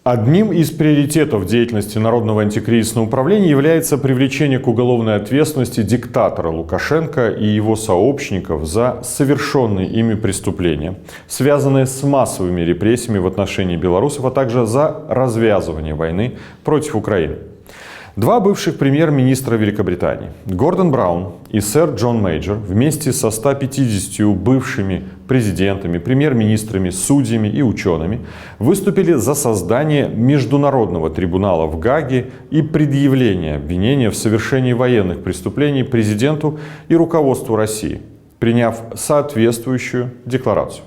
Одним из приоритетов деятельности Народного антикризисного управления является привлечение к уголовной ответственности диктатора Лукашенко и его сообщников за совершенные ими преступления, связанные с массовыми репрессиями в отношении белорусов, а также за развязывание войны против Украины. Два бывших премьер-министра Великобритании, Гордон Браун и сэр Джон Мейджор, вместе со 150 бывшими президентами, премьер-министрами, судьями и учеными, выступили за создание Международного трибунала в Гааге и предъявление обвинения в совершении военных преступлений президенту и руководству России, приняв соответствующую декларацию.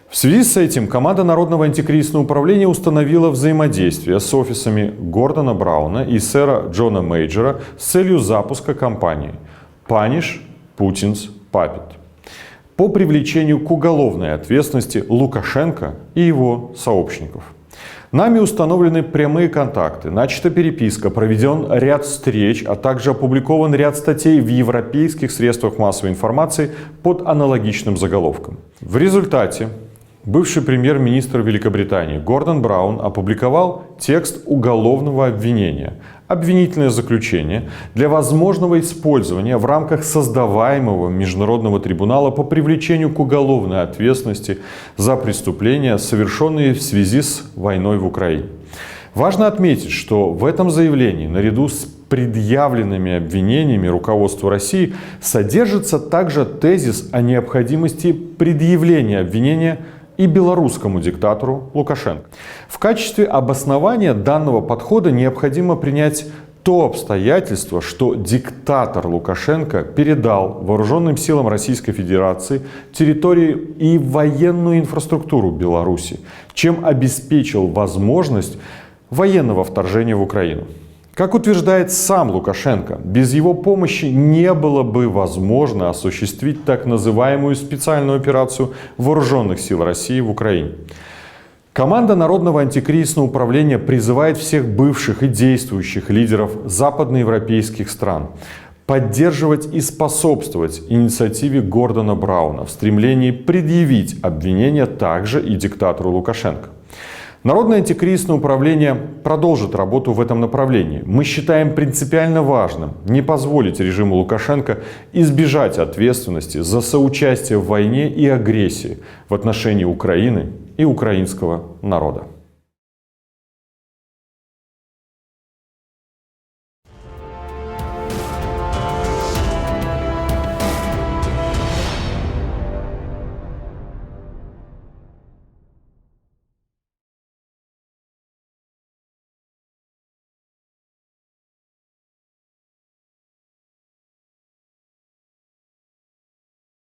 В связи с этим команда Народного антикризисного управления установила взаимодействие с офисами Гордона Брауна и сэра Джона Мейджора с целью запуска кампании «Punish Putin's Puppet» по привлечению к уголовной ответственности Лукашенко и его сообщников. Нами установлены прямые контакты, начата переписка, проведен ряд встреч, а также опубликован ряд статей в европейских средствах массовой информации под аналогичным заголовком. В результате бывший премьер-министр Великобритании Гордон Браун опубликовал текст уголовного обвинения, обвинительное заключение для возможного использования в рамках создаваемого Международного трибунала по привлечению к уголовной ответственности за преступления, совершенные в связи с войной в Украине. Важно отметить, что в этом заявлении, наряду с предъявленными обвинениями руководству России, содержится также тезис о необходимости предъявления обвинения и белорусскому диктатору Лукашенко. В качестве обоснования данного подхода необходимо принять то обстоятельство, что диктатор Лукашенко передал вооруженным силам Российской Федерации территории и военную инфраструктуру Беларуси, чем обеспечил возможность военного вторжения в Украину. Как утверждает сам Лукашенко, без его помощи не было бы возможно осуществить так называемую специальную операцию Вооруженных сил России в Украине. Команда Народного антикризисного управления призывает всех бывших и действующих лидеров западноевропейских стран поддерживать и способствовать инициативе Гордона Брауна в стремлении предъявить обвинения также и диктатору Лукашенко. Народное антикризисное управление продолжит работу в этом направлении. Мы считаем принципиально важным не позволить режиму Лукашенко избежать ответственности за соучастие в войне и агрессии в отношении Украины и украинского народа.